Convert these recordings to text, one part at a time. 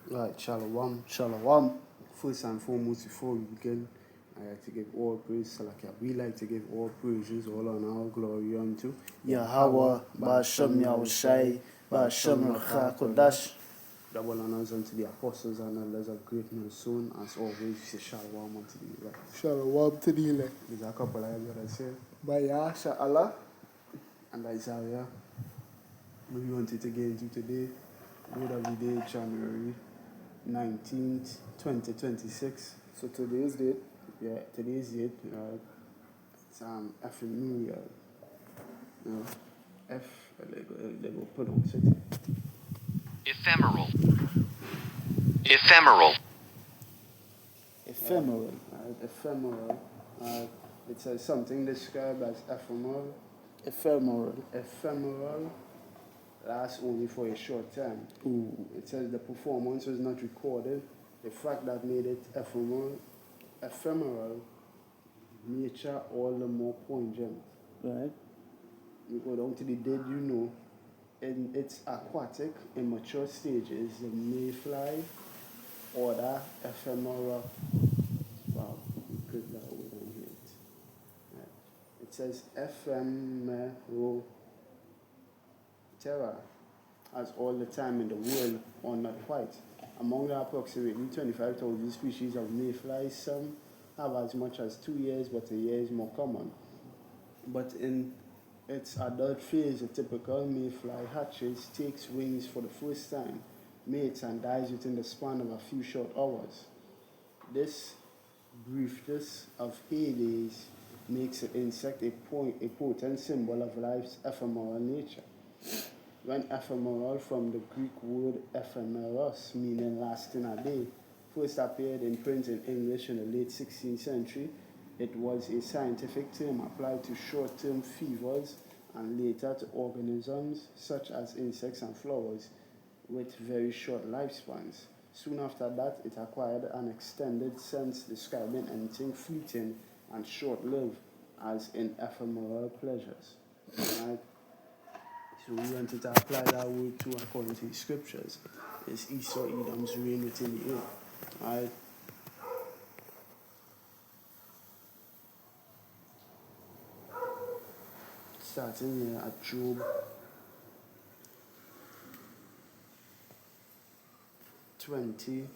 Right, Shalom. Shalom. First and foremost, before we begin, I like to give all praise. We like to give all praises, all honor, all glory unto Yahweh, Ba'ashem Yahushai, Ba'ashem Recha Kodash. Double honors unto the apostles and elders of great and soon. As always, we say Shalom unto the elect. Shalom to the elect. There's a couple I gotta say. Baya, Allah. And Isaiah. We wanted to get into today. Word of the day, January 19th, 2026. So today's date. Yeah, today's date, it's Ephemeral. They go pronounce it. Ephemeral. Ephemeral. Ephemeral. Ephemeral. It says something described as ephemeral. Ephemeral. Ephemeral lasts only for a short time. Ooh. It says the performance was not recorded. The fact that made it ephemeral, nature all the more poignant. Right. You go down to the dead, in its aquatic, immature stages, the mayfly order ephemeral. Wow, you click that word on here. Right. It says ephemeral terror, as all the time in the world, or not quite. Among the approximately 25,000 species of mayflies, some have as much as 2 years, but a year is more common. But in its adult phase, a typical mayfly hatches, takes wings for the first time, mates, and dies within the span of a few short hours. This briefness of heydays makes the insect a potent symbol of life's ephemeral nature. When ephemeral, from the Greek word ephemeros, meaning lasting a day, first appeared in print in English in the late 16th century, it was a scientific term applied to short-term fevers and later to organisms such as insects and flowers with very short lifespans. Soon after that, it acquired an extended sense describing anything fleeting and short-lived, as in ephemeral pleasures. Right? So we wanted to apply that word to according to the scriptures. It's Esau, Edom's reign within the earth. Right? Starting here at Job 20.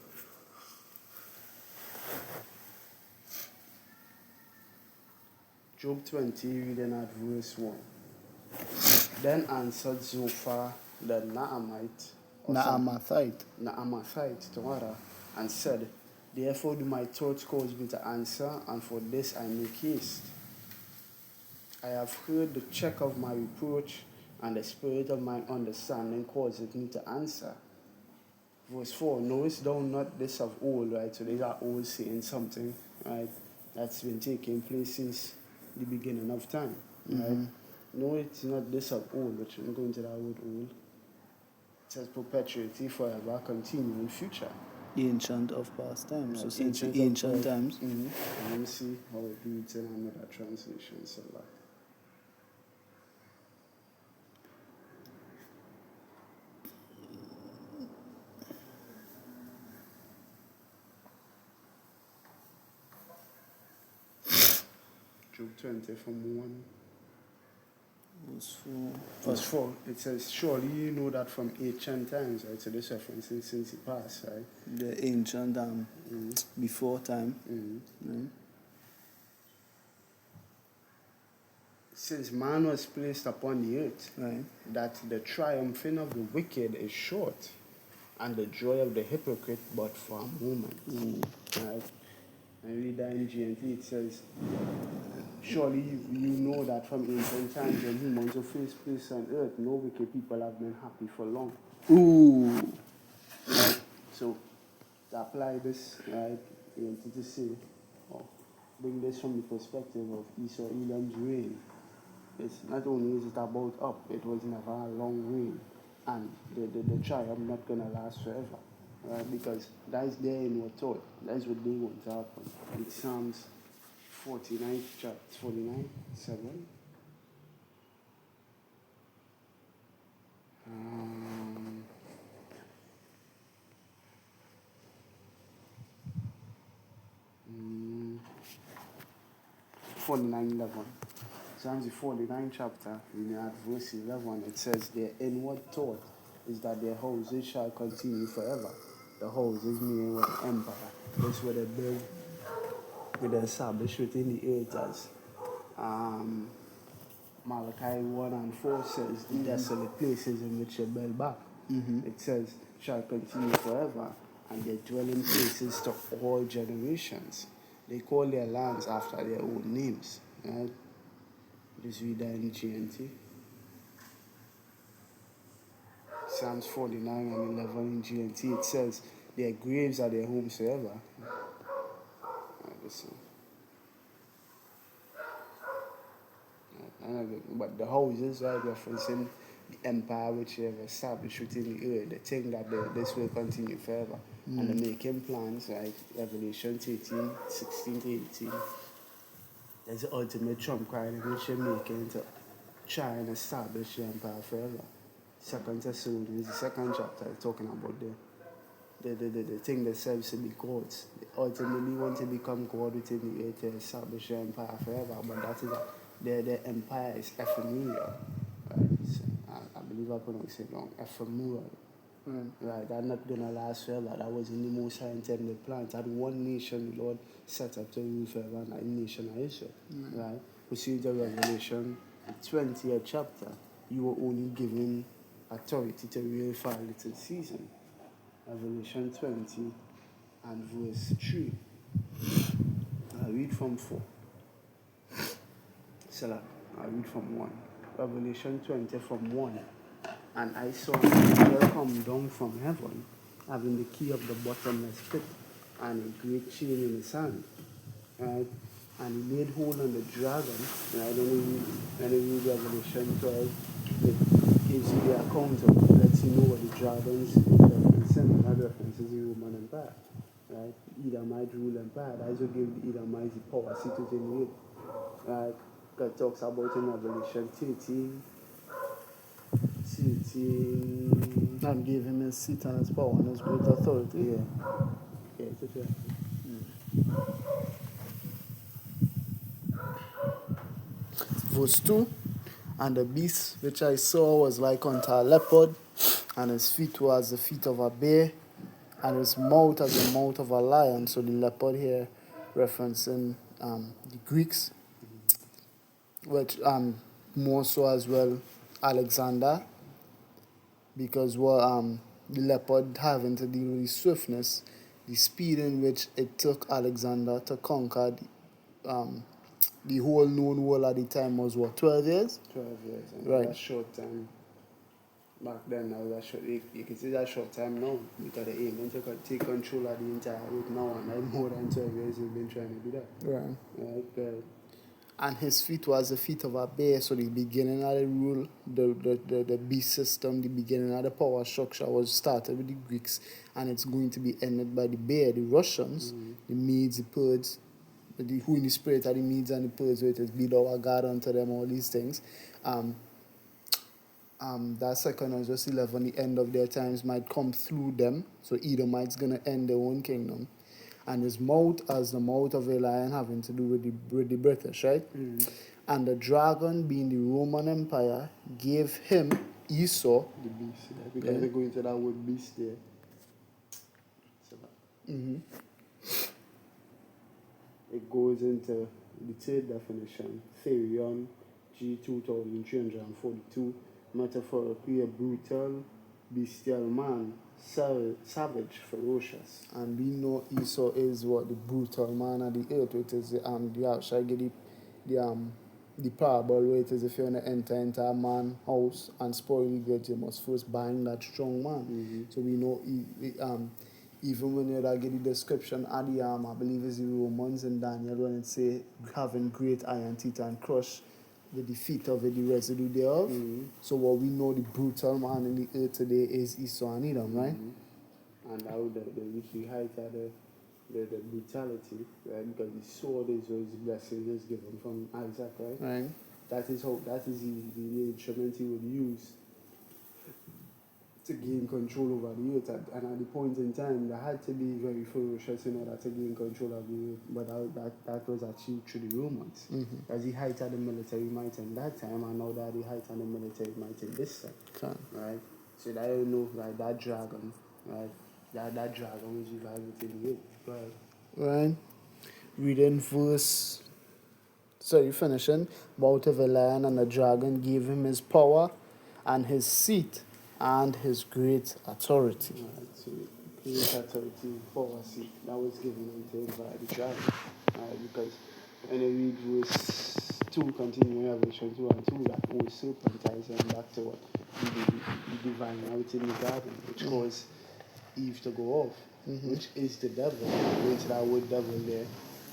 Job 20, reading at verse 1. Then answered Zophar the Naamathite to Ara, and said, Therefore do my thoughts cause me to answer, and for this I make haste. I have heard the check of my reproach, and the spirit of my understanding causeth me to answer. Verse 4, knowest thou not this of old, right? So these are old saying something, right? That's been taking place since the beginning of time, right? Mm-hmm. No, it's not this of old, which I'm going to that word old. It says perpetuity, forever, continuing, future. Ancient of past times. Right. So since ancient times. Mm-hmm. Let me see how it reads in another translation. So like, Job 20 from 1. Verse 4. It says, surely you know that from ancient times, right? So this reference since it passed, right? The ancient before time. Mm-hmm. Mm-hmm. Since man was placed upon the earth, right, that the triumphing of the wicked is short, and the joy of the hypocrite but for a moment. Right? And read that in GNT, it says, surely you know that from ancient times when humans were first placed on earth, no wicked people have been happy for long. Ooh. Right? So, to apply this, right, you wanted to say, bring this from the perspective of Esau, Edom's reign. It's not only is it about up, it was never a long reign. And the triumph not going to last forever. Right? Because that is their inward thought. That is what they want to happen. In Psalms 49, chapter 49, 7. 49:11. Psalms the 49th chapter, in at verse 11, it says, their inward thought is that their houses shall continue forever. The houses meaning with the empire. This what they build, with the established within the earth as Malachi 1 and 4 says, the desolate places in which they build back. It says, shall continue forever, and their dwelling places to all generations. They call their lands after their own names. Right? Just read that in GNT. Psalms 49 and 11 in GNT, it says, their graves are their homes forever. Listen. But the houses, right, referencing the empire which they have established within the earth, they think that this will continue forever. And they're making plans, right? Revelation 13, 16 to 18. There's the ultimate trump card in which they're making to try and establish the empire forever. Second Thessalonians, the second chapter, talking about the thing that serves to be gods. They ultimately want to become God within the earth to establish the empire forever, but that is their empire is ephemeral. Right? So, I believe I pronounced it wrong. Ephemeral. Right, that's not gonna last forever. That wasn't the most high intended plan. That one nation the Lord set up to rule forever, and that nation of Israel. Right? We see the Revelation, the 20th chapter, you were only given authority to rule for a little season. Revelation 20 and verse 3. I read from 4. I read from 1. Revelation 20 from 1. And I saw an angel come down from heaven, having the key of the bottomless pit, and a great chain in his hand. Right? And he laid hold on the dragon. Right? When you read Revelation 12, it gives you the account of it, lets you know what the dragons referencing. That references the Roman Empire. Right? The Edomite rule empire. That is what gave the Edomites the power seated in the earth. Right? God talks about in Revelation 13. And gave him his seat and his power and his great authority. Yeah, it's okay. Verse 2. And the beast which I saw was like unto a leopard, and his feet were as the feet of a bear, and his mouth as the mouth of a lion. So the leopard here referencing the Greeks, which more so as well Alexander, because the leopard having to deal with the swiftness, the speed in which it took Alexander to conquer the whole known world at the time was what, 12 years? 12 years. And Right. That short time. Back then, now that short, you can see that short time now, because they're aiming to take control of the entire earth now, and like more than 12 years they've been trying to do that. Right. Right? And his feet was the feet of a bear, so the beginning of the rule, the beast system, the beginning of the power structure was started with the Greeks, and it's going to be ended by the bear, the Russians, the Medes, the Persians, who in the spirit are the Medes and the Persians, where it is be thou a god unto them, all these things. That second is verse 11, the end of their times might come through them, so Edomite's going to end their own kingdom. And his mouth as the mouth of a lion, having to do with the British, right? And the dragon, being the Roman Empire, gave him, Esau, The beast, because they go into that word beast there. So it goes into the third definition, Therion, G2342, metaphorically a brutal, bestial man, savage, ferocious. and we know Esau is what, the brutal man of the earth, which is shall I get the parable where it is, if you want to enter into a man's house and spoil the goods, you must first bind that strong man. So we know even when you get the description of the I believe it's the Romans in Daniel, when it say having great iron teeth and crush with the feet of it, the residue thereof. So what we know the brutal man in the earth today is Esau and Edom, right? And how they reach the height of the brutality, right? Because the sword is his blessing is given from Isaac, right? Right. That is the instrument he would use to gain control over the earth. And at the point in time, they had to be very ferocious in order to gain control of the earth. But that was achieved through the Romans. As the height of the military might in that time, and now that the height of the military might in this time. Okay. Right? So that you know, like that dragon, right? That dragon which is like within the earth. Right? Right. Reading verse, sorry, finishing. About of a lion and a dragon gave him his power and his seat and his great authority. Right, so great authority, power seat, that was given unto him by the dragon. Right, because when you read verse 2, continuing Revelation 2 and 2, that old serpent ties him back to what? The divine out in the garden, which caused Eve to go off, which is the devil. Into that word devil there,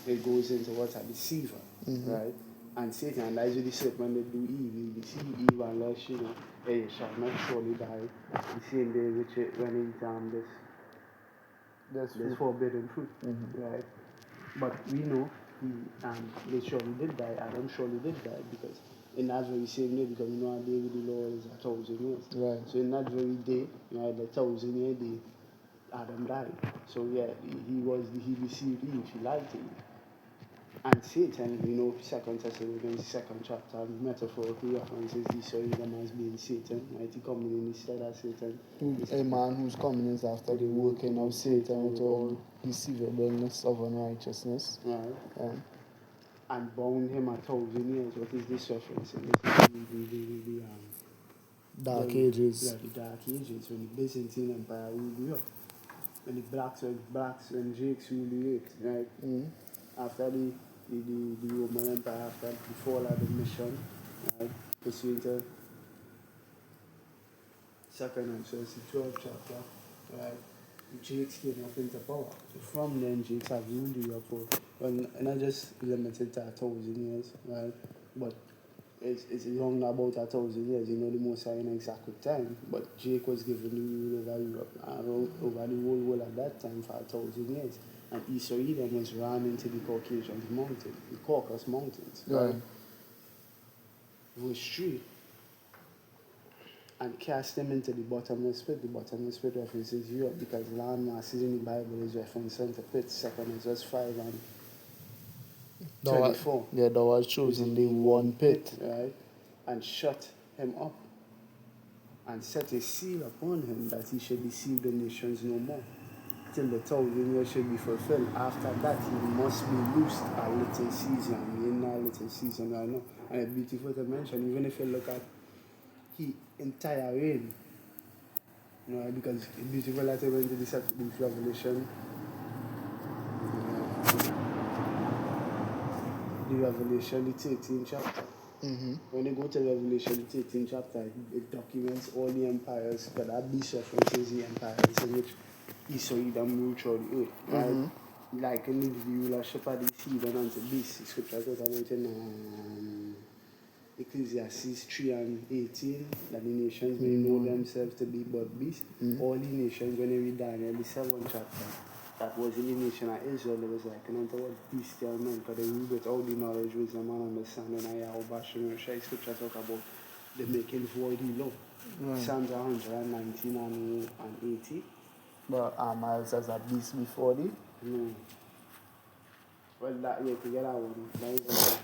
it goes into what? A deceiver, right? And Satan, and that's what the serpent they do Eve. He deceive Eve unless, you know, hey, you shall not surely die. The same day which when he this forbidden fruit, right? But we know they surely did die. Adam surely did die because in that very same day, because you know a day with the Lord is 1,000 years. Right. So in that very day, you know, the 1,000-year day, Adam died. So yeah, he deceived Eve, he lied to Eve. And Satan, you know, Second Thessalonians, second chapter, metaphorically references the Sodom as being Satan, right? He coming in instead of Satan. A man who's coming is after the working of Satan with all deceivableness of unrighteousness. Right. And bound him 1,000 years. What is this reference? And this is Dark Ages. Yeah, the Dark Ages, when the Byzantine Empire ruled Europe. When the blacks, when Jakes ruled the earth, right? After the Roman Empire, after the fall of the mission, right? Pursuant to second and so it's the 12th chapter, right? Jakes came up into power. So from then, Jakes have ruled Europe for, well, not just limited to 1,000 years, right? But it's long about 1,000 years, you know, the most inexact time. But Jake was given the rule over Europe, over the whole world at that time for 1,000 years. And Esau Edom was run into the Caucasian mountain, the Caucasus Mountains, right? Verse 3. And cast them into the bottomless pit. The bottomless pit references Europe because land masses in the Bible is referencing to pits. Second Ezra 5 and 24. Yeah, thou was chosen the one pit. Right? And shut him up. And set a seal upon him that he should deceive the nations no more. Till the 1,000 years should be fulfilled. After that, he must be loosed a little season. We're in a little season right now. And it's beautiful to mention, even if you look at his entire reign, you know, because it's beautiful that I went to this Revelation. The Revelation, the 13th chapter. When you go to Revelation, the 13th chapter, it documents all the empires, but that beast references the empires in which Esau Edom ruled throughout the earth, right? Like in the rulership of the heathen unto beasts. The scripture talks about in Ecclesiastes 3 and 18, that the nations may know themselves to be but beasts. All the nations, when you read Daniel, the 7th chapter, that was in the nation of Israel, it was like an unto what bestial men, because they ruled with all the knowledge, wisdom, and understanding. And Yahweh Bashim Roshai scripture talk about the making void the law. Psalms 119 and 80. But Miles as a beast before thee. No. Well, that, yeah, to get that one, that is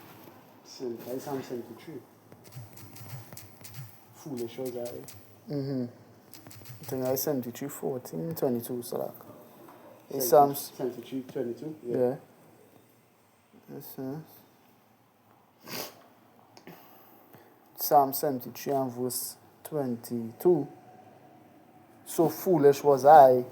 Psalm 73. Foolish was I. I think I 73, 14, 22, so like. It's 73, 22? Yeah. Yes, Psalm 73 and verse 22. So foolish was I,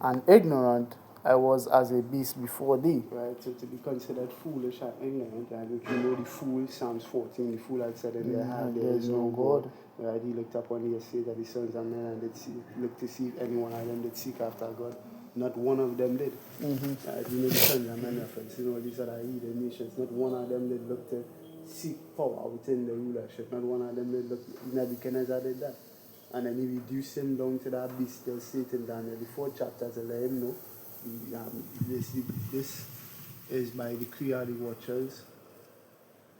and ignorant I was as a beast before thee. Right, so to be considered foolish and ignorant, and if you know the fool, Psalms 14, the fool had said in their heart, there is no God. Right, he looked upon the estate of the sons of men and did look to see if any one of them did seek after God. Not one of them did. Right, you know the sons of men reference, you know, these are the heathen nations. Not one of them did look to seek power within the rulership. Not one of them did look, Nebuchadnezzar did that. And then he reduced him down to that bestial state in Daniel, the 4th chapter, to let him know this is by decree of the watchers,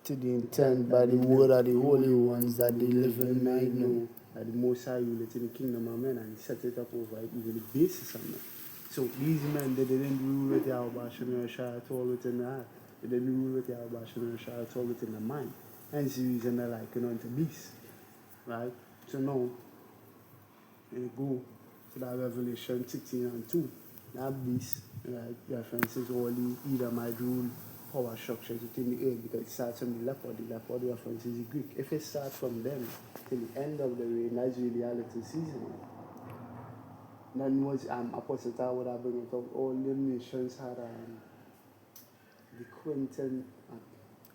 to the intent by the word of the holy ones that they live in might know that the Most High ruled it in the kingdom of men and he set it up over it, even the basis of men. So these men, they didn't rule with Yahweh Shem Yahshua at all within the heart. They didn't rule with Yahweh Shem Yahshua at all within the mind. Hence the reason they liken unto beasts. Right? So now, we go to that Revelation 16 and 2. That beast, right, references all the Edomite rule power structures within the earth because it starts from the leopard. The leopard references the Greek. If it starts from them till the end of the reign, that's really a little season. Then was Apostle Paul would have bring it up. All the nations had the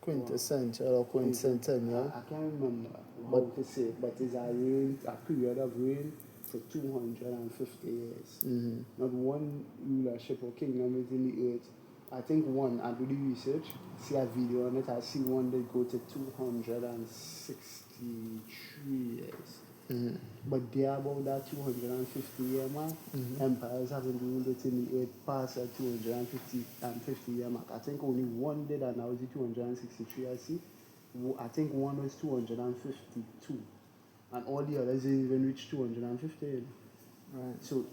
Quintessential or quincentennial. I can't remember how to say it, but it's a period of reign for 250 years. Mm-hmm. Not one rulership or kingdom within the earth. I think one, I do the research, see a video on it, I see one that go to 263 years. Mm-hmm. But there about that 250 year mark, empires haven't ruled it in the earth past that 250 year mark. I think only one did, and that was the 263 I see. I think one was 252. And all the others didn't even reach 250. Right. So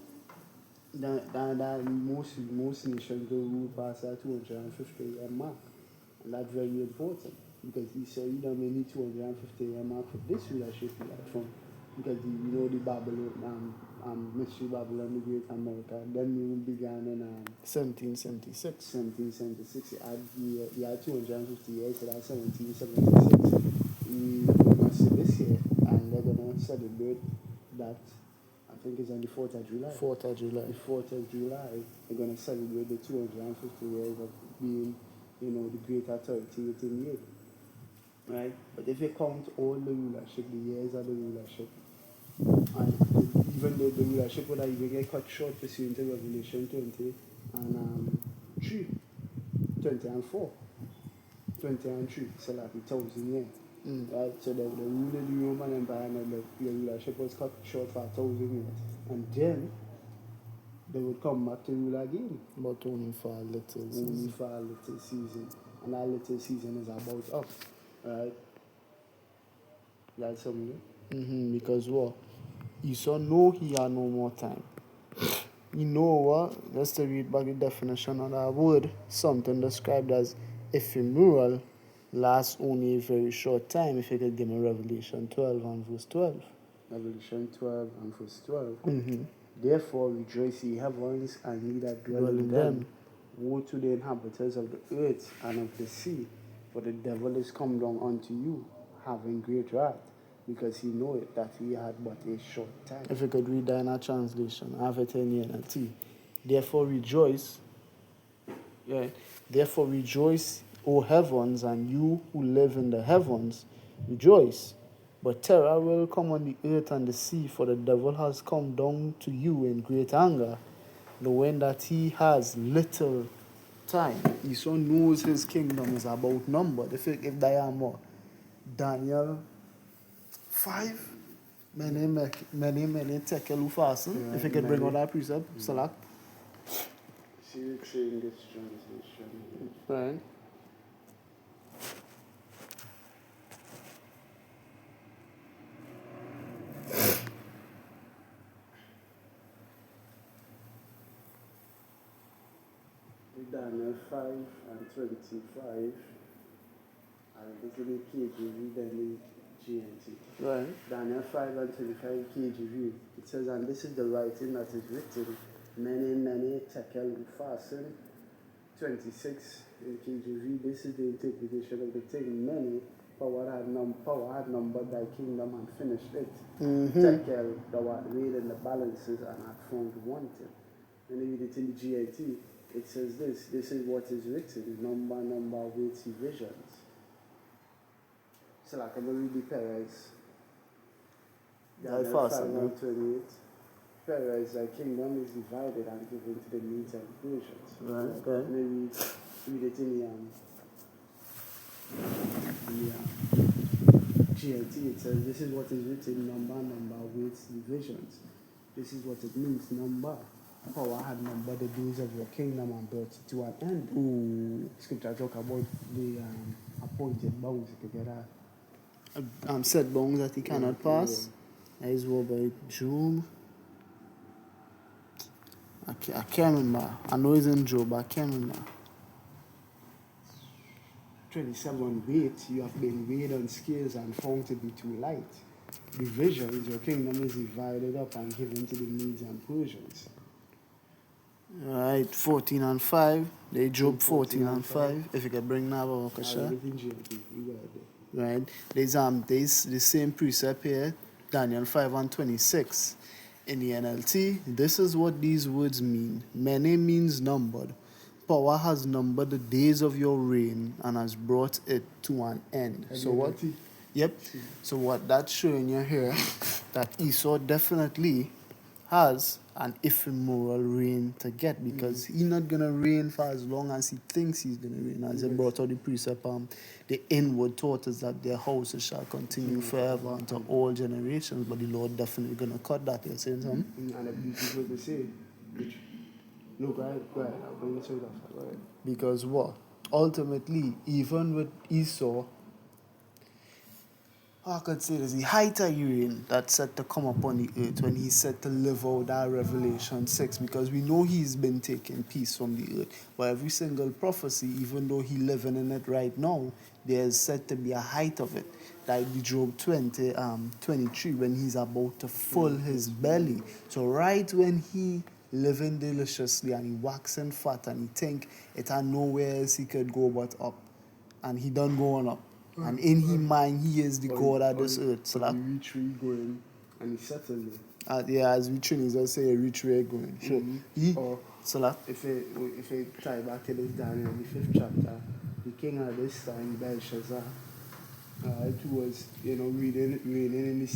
that most nations go rule past that 250 year mark. And that's very important. Because he said you don't need 250 year mark for this rulership from because the Babylon mystery Babylon the Great America. Then we began in 1776. 1776. You had 250 years, so that's 1776. We're going to see this year, and they're going to celebrate that. I think it's on the 4th of July. 4th of July. The 4th of July, they're going to celebrate the 250 years of being, the great authority within the earth. Right? But if you count all the rulership, the years of the rulership, and even though the rulership would even get cut short pursuant to Revelation 20 and 3, 20 and 4, 20 and 3, so like 1,000 years. Right? So the rule of the Roman Empire and the rulership was cut short for 1,000 years. And then they would come back to rule again. But only for a little season. Only for a little season. And that little season is about up. Right? That's something. Because what? Esau know he had no more time. You know what? Let's read back the definition of that word. Something described as ephemeral lasts only a very short time. If you could give me Revelation 12 and verse 12. Revelation 12 and verse 12. Therefore rejoice ye heavens and ye that dwell in them. Woe to the inhabitants of the earth and of the sea, for the devil is come down unto you, having great wrath, because he knoweth that he had but a short time. If you could read that in a translation, I have it in NLT. Therefore rejoice, therefore rejoice, O heavens, and you who live in the heavens, rejoice. But terror will come on the earth and the sea, for the devil has come down to you in great anger, knowing that he has little time. Esau knows his kingdom is about numbered. If there are more, Daniel 5, many tekel ufasen. If you could bring out that precept, select. See the train this translation. Right. Daniel 5 and 25. This is the KJV, then the GNT. Right. Daniel 5 and 25 KJV. It says, and this is the writing that is written, many tekel fasten. 26 in KJV. This is the interpretation of the thing. Many power had numbered thy kingdom and finished it. Tekel, thou art weighed in the balances and art found wanting. When you read it in the GIT, it says this is what is written, number, weighty visions. So like I'm going to read the Perez. Daniel 5 and 28. Perez, thy kingdom is divided and given to the meat and visions. Right, okay. And then read it in the GLT. It says, this is what is written, number, weights, divisions. This is what it means, number. Power had numbered the days of your kingdom and brought it to an end. Scripture talk about the appointed bounds. Set bounds that he cannot pass. That is what by Job. I can't remember. I know it's in Job, but I can't remember. 27 weight, you have been weighed on scales and found to be too light. Divisions, your kingdom is divided up and given to the Medes and Persians. Right, 14 and 5. They Job 14 14 and and 5. If you could bring that up, I Kasha. read it in GMT, you got it. Right. There's the same precept here, Daniel 5 and 26. In the NLT, this is what these words mean. Many means numbered. Power has numbered the days of your reign and has brought it to an end. So what? NLT. Yep. So what that's showing you here, that Esau definitely has an ephemeral reign to get, because he's not gonna reign for as long as he thinks he's gonna reign. As he Yes. brought out the precept, the inward thought is that their houses shall continue forever unto all generations. But the Lord definitely gonna cut that. You're saying something? And a beautiful to say, which, no, go ahead, I'll bring it to you after, go ahead. Because what? Ultimately, even with Esau, I could say this, the height of Urian that's set to come upon the earth when he's set to live out that Revelation 6, because we know he's been taking peace from the earth. But every single prophecy, even though he's living in it right now, there's said to be a height of it. Like the Job 23, when he's about to fill his belly. So right when he living deliciously and he waxing fat and he think it had nowhere else he could go but up. And he done going up. And in his mind, he is the God of this earth. So that, he reach where he going and he settled there. yeah, as we Trinidad just say, reach where he going. Sure. He, Or so that, if you tie back to this Daniel, the 5th chapter, the king at this time, Belshazzar, it was, reigning in the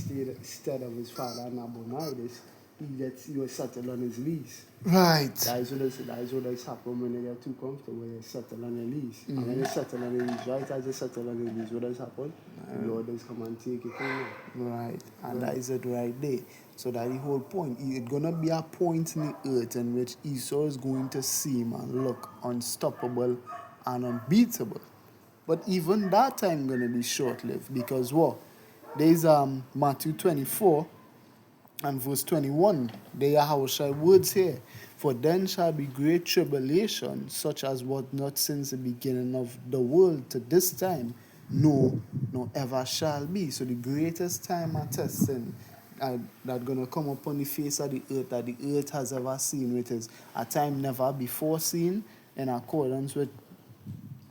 stead of his father Nabonidus, he was settled on his lease. right. That is what has happened when they get too comfortable, they settle on a lease. And when they settle on a lease, right as they settle on a lease, what has happened? The Lord has come and take it away. Right. And that is it right there. So that the whole point. It's going to be a point in the earth in which Esau is going to seem and look unstoppable and unbeatable. But even that time going to be short-lived, because what? There's Matthew 24 and verse 21. They are our words here. For then shall be great tribulation, such as was not since the beginning of the world to this time, no, nor ever shall be. So the greatest time of testing that gonna come upon the face of the earth that the earth has ever seen, which is a time never before seen, in accordance with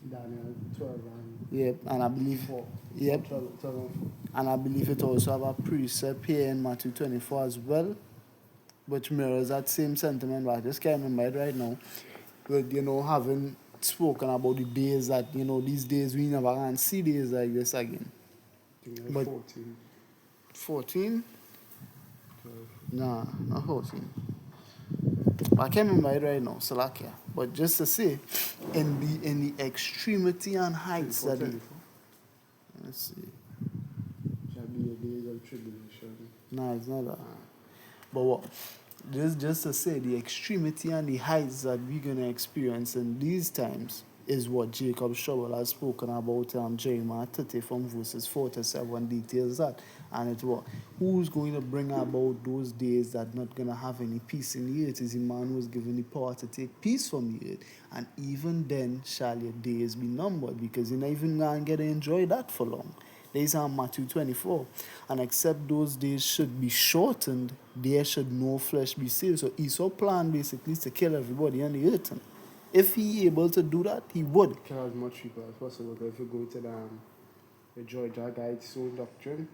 Daniel 12 and yep, and I believe 4. yep. 12 and 4. And I believe it also have a precept here in Matthew 24 as well, which mirrors that same sentiment, but I just can't remember it right now. But, having spoken about the days that, these days we never can see days like this again. But 14. 14? 12. Nah, not 14. I can't remember it right now, Salakia. But just to say, in the extremity and heights 24, that the, 24. let's see. Shall be a days of tribulation. No, it's not that. But what? Just to say, the extremity and the heights that we're going to experience in these times is what Jacob Showell has spoken about Jeremiah 30 from verses 4 to 7 details that. And it's what? Who's going to bring about those days that not going to have any peace in the earth? Is the man who's given the power to take peace from the earth. And even then shall your days be numbered, because you're not even going to get to enjoy that for long. There's Matthew 24. And except those days should be shortened, there should no flesh be saved. So Esau planned basically to kill everybody on the earth. If he able to do that, he would. Kill as much people as possible. But if you go to the Georgia Guidestones doctrine,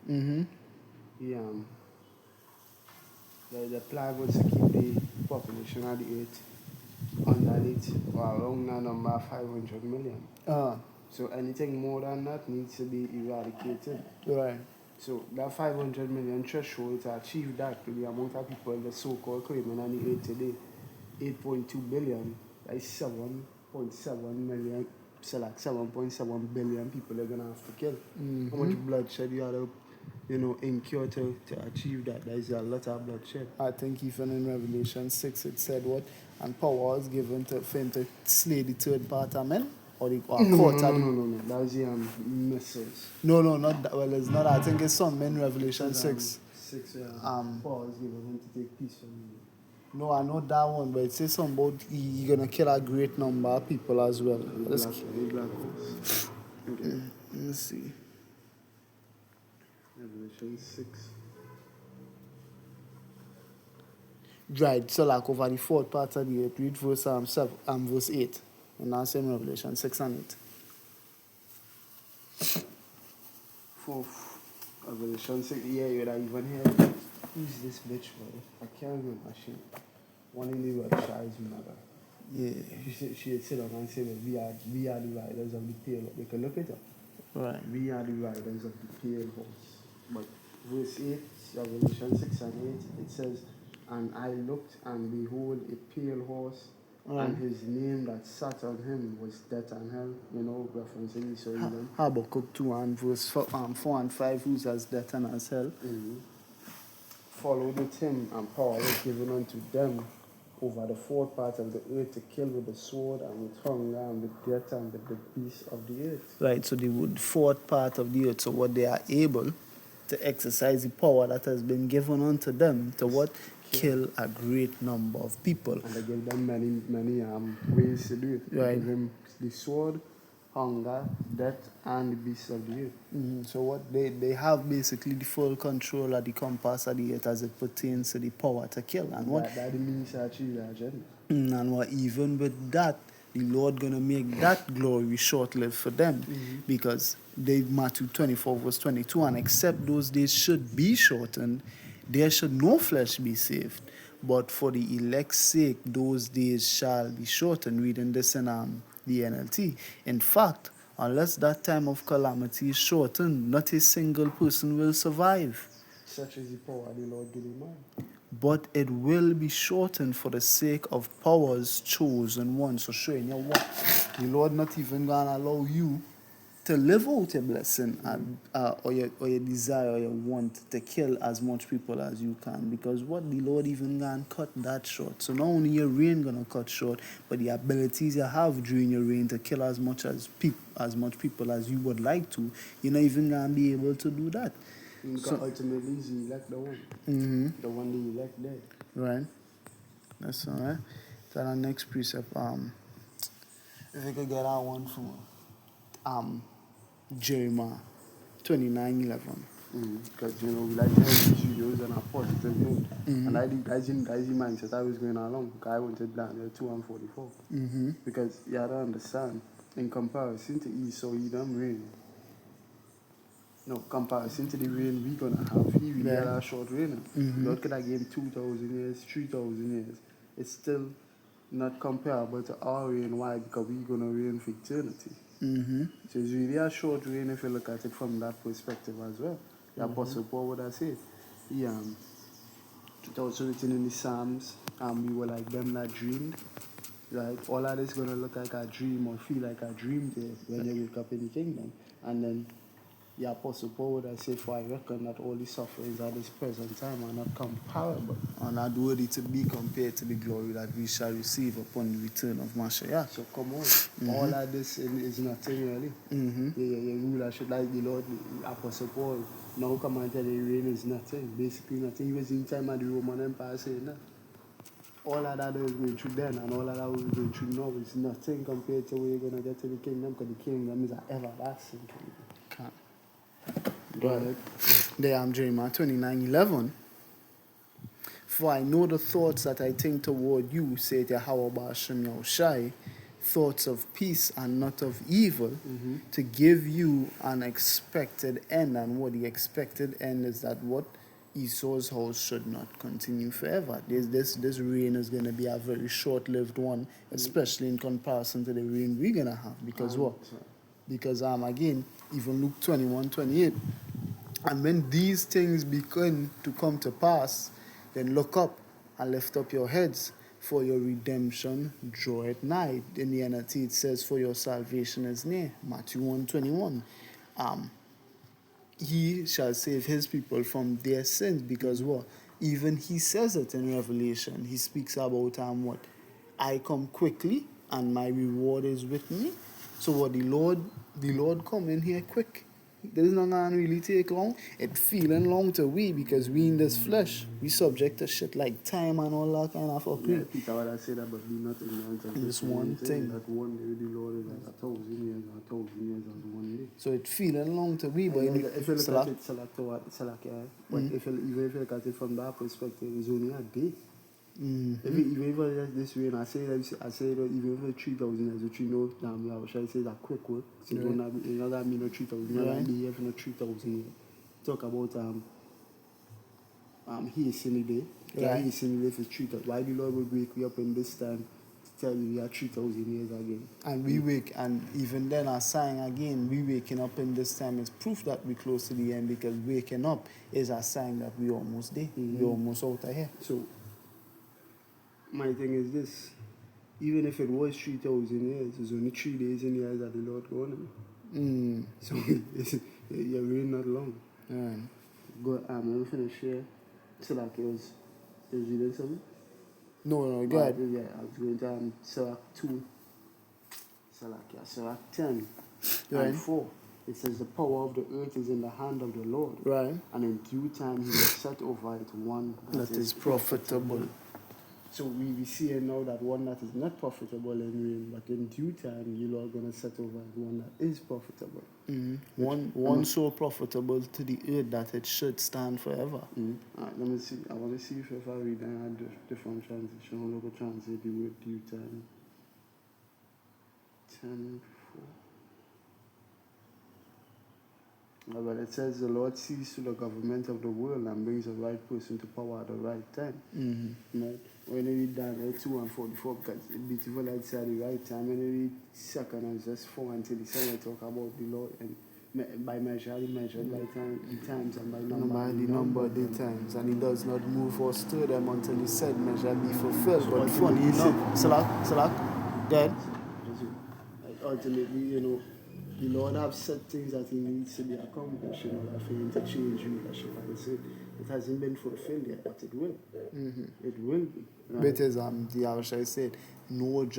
the plan was to keep the population of the earth under it, or around that number of 500 million. So anything more than that needs to be eradicated. Right. So that 500 million threshold, to achieve that, to the amount of people the so-called claiming on the earth today, 8.2 billion, that is 7.7 million, so like 7.7 billion people they're going to have to kill. How much bloodshed you have to, incur to achieve that? That is a lot of bloodshed. I think even in Revelation 6 it said what? And power was given to him to slay the third part of men? Or the No, that was the missiles. No, not that. Well, it's not. I think it's some in Revelation 6. 6, Um, Paul is given him to take peace from you. No, I know that one, but it says something about you're gonna kill a great number of people as well. The black horse. Okay. Let's see. Revelation 6. Right, so like over the fourth part of the earth, read verse 8. And now same Revelation 6 and 8. 4th. Revelation 6. Yeah, you're not even here. Who's this bitch, boy? I can't remember. One in the Yorkshire's mother. Yeah. She had sit down and said that we are the riders of the pale. They can look it up. Right. We are the riders of the pale horse. But verse 8, Revelation 6 and 8, it says, and I looked, and behold, a pale horse, and his name that sat on him was Death and Hell. You know, referencing the story. Habakkuk 2 and verse 4 and 5, who's as death and as hell. Mm-hmm. Followed with him, and power was given unto them over the fourth part of the earth to kill with the sword and with hunger and with death and with the beasts of the earth. Right, so the fourth part of the earth, so what they are able to exercise the power that has been given unto them to what? Kill a great number of people. And they give them many ways to do it. Right. Give him the sword, hunger, death, and the beasts of the earth. So what they have basically the full control of the compass of the earth as it pertains to the power to kill. And what? That means to achieve that agenda. And what even with that, the Lord gonna make that glory short-lived for them, because they Matthew 24 verse 22, and except those days should be shortened, there should no flesh be saved. But for the elect's sake, those days shall be shortened. Reading this in the NLT. In fact, unless that time of calamity is shortened, not a single person will survive. Such is the power the Lord gave man. But it will be shortened for the sake of powers chosen ones. So showing you what? The Lord not even gonna allow you to live out your blessing and, or your desire or your want to kill as much people as you can, because what the Lord even gonna cut that short. So not only your reign gonna cut short, but the abilities you have during your reign to kill as much people as you would like to, you're not even gonna be able to do that. Because ultimately, he elect the one. The one the elect dead. Right. That's all right. So the next precept, if you could get that one from Jeremiah 29:11. Because, you know, we like to have these videos on a positive note. And that's the mindset I was going along. I wanted Daniel 2 and 44. Because you have to understand, in comparison to Esau, Edom reign. No, comparison to the reign we're going to have, he really had a short reign. God could have given 2,000 years, 3,000 years. It's still not comparable to our reign. Why? Because we're going to reign for eternity. So it's really a short reign if you look at it from that perspective as well. The Apostle Paul would have said, it also written in the Psalms, we were like them that dreamed. Right? All of this going to look like a dream or feel like a dream there when you wake up in the kingdom. And then the Apostle Paul would have said, for I reckon that all the sufferings at this present time are not comparable. And not worthy to be compared to the glory that we shall receive upon the return of Mashiach. So come on, all of this is nothing really. Your ruler should like the Lord, the Apostle Paul. Now come and tell you reign is nothing, basically nothing. He was in time of the Roman Empire saying that. All of that was going through then and all of that was going through now is nothing compared to where you're going to get to the kingdom, because the kingdom is an everlasting kingdom. Go ahead. There, Jeremiah 29:11. For I know the thoughts that I think toward you, saith Yahweh Ba'ashem Yahushai, thoughts of peace and not of evil, to give you an expected end. And what the expected end is that what? Esau's house should not continue forever. This reign is going to be a very short-lived one, especially in comparison to the reign we're going to have. Because what? Because again, even Luke 21:28, and when these things begin to come to pass, then look up and lift up your heads, for your redemption draweth nigh. In the NLT it says, for your salvation is near. Matthew 1:21. He shall save his people from their sins, because what? Even he says it in Revelation. He speaks about what? I come quickly and my reward is with me. So what the Lord come in here quick. This not gonna really take long. It feeling long to we because we in this flesh. We subject to shit like time and all that kind of Yeah, fuckery. Peter would have said that, but be not ignorant of This one thing. that one day with the Lord is like 1,000 years, or 1,000 years on one day. So it feeling long to we, but And in if you look Salah, at it, but if you, even if you look at it from that perspective, it's only a day. If you, even if it's just this way, and I say that even if it's 3,000 years, which you know, damn, I wish I say that quick word. So Right. don't have, you know that mean no 3,000, you know that be here for no 3,000 years. Talk about hastening the day. Yeah, Right. hastening the day for 3,000. Why the Lord would wake you up in this time to tell you we are 3,000 years again? and we wake, and even then, our sign again, we waking up in this time is proof that we close to the end because waking up is a sign that we almost there. We almost out of here. So, my thing is this. Even if it was 3,000 years, it's only 3 days in the years that the Lord going. So, you're really not long. Right. Go, I'm finish here. So, like, it was reading something? No, go ahead. Yeah, I was going to Sirach 2. So, like, yeah, Sirach 10 Right. and 4. It says, the power of the earth is in the hand of the Lord. Right. And in due time, he will set over it one That is profitable. So we see now that one that is not profitable in rain, but in due time, you are going to set over one that is profitable. One so profitable to the earth that it should stand forever. Alright, let me see. I want to see if I read a different translation. I'm going to translate the word due time. 10:4. But it says the Lord sees to the government of the world and brings the right person to power at the right time. Right? When you read Daniel 2 and 44, because it's beautiful like say at the right time. When you read 2 and verse 4 until the 7, talk about the Lord and by measure, he measured by time, the times and by Number of the times, and he does not move or stir them until he said measure be fulfilled. But funny enough, Salak, dead. Ultimately, you know, the Lord have set things that he needs to be accomplished in order for him to change leadership. Like I said, it hasn't been fulfilled yet, but it will. It will be. Right? But as the Arsha said, no one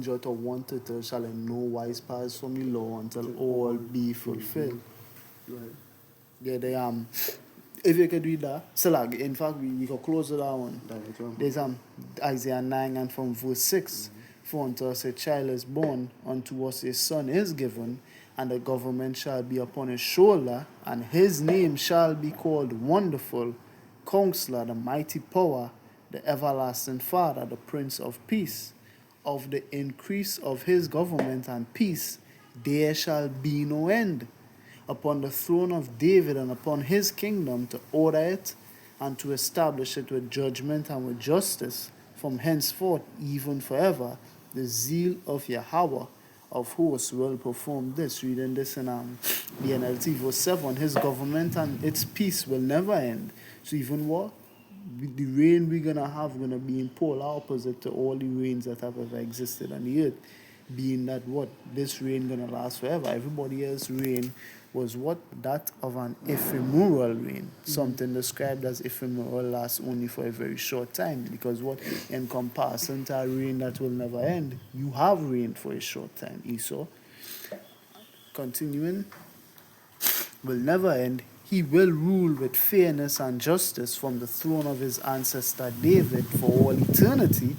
jot or one tittle shall in no wise pass from the law until all be fulfilled. Right. Yeah, they if you could read that, Salag, in fact we could close with that one. There's Isaiah 9 and from verse 6. For unto us a child is born, unto us a son is given, and the government shall be upon his shoulder, and his name shall be called Wonderful, Counselor, the Mighty Power, the Everlasting Father, the Prince of Peace. Of the increase of his government and peace there shall be no end, upon the throne of David and upon his kingdom, to order it and to establish it with judgment and with justice from henceforth even forever. The zeal of Yahweh of hosts will perform this. Reading this in the NLT verse 7, his government and its peace will never end. So even what? The rain we're gonna have gonna be in polar opposite to all the rains that have ever existed on the earth. Being that what? This rain gonna last forever. Everybody else's rain was what? That of an ephemeral rain. Something described as ephemeral lasts only for a very short time. Because what? In comparison to a rain that will never end, you have rain for a short time, Esau. Continuing, will never end. He will rule with fairness and justice from the throne of his ancestor David for all eternity.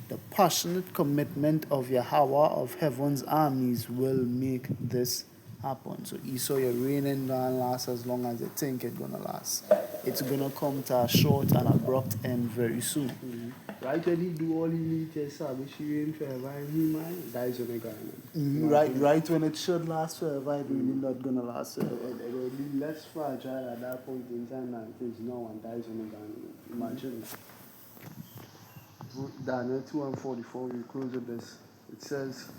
The passionate commitment of Yahweh of heaven's armies will make this happen. So Esau, your reign ain't gonna last as long as you think it's gonna last. It's gonna come to a short and abrupt end very soon. Right when he do all he need to establish he reign forever and he man dies on the garden. Right when it should last forever, it really not gonna last forever. It will be less fragile at that point in time than it is now and dies on the garden. Imagine. Daniel 2 and 44, we close with this. It says,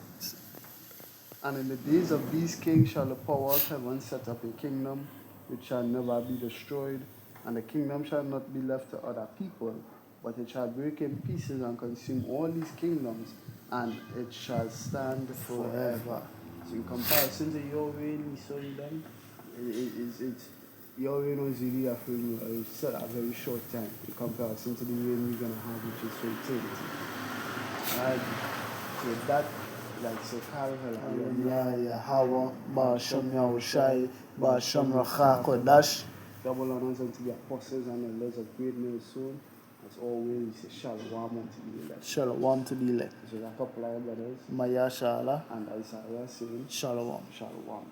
and in the days of these kings shall the power of heaven set up a kingdom which shall never be destroyed, and the kingdom shall not be left to other people, but it shall break in pieces and consume all these kingdoms, and it shall stand forever. So in comparison to your reign, we saw you then, it's your reign was really a free, it's still a very short time in comparison to the reign we're going to have, which is for eternity. And so that like say Carvel Ya Hawa, Ba Shem Yahushai, Ba Shem Racha Kodash. double honors unto the apostles and elders of great men soon. As always, we say shalom unto the elect. Shalom to the elect. So a couple of brothers Maya Shala. and Isaiah saying Shalom. shalom.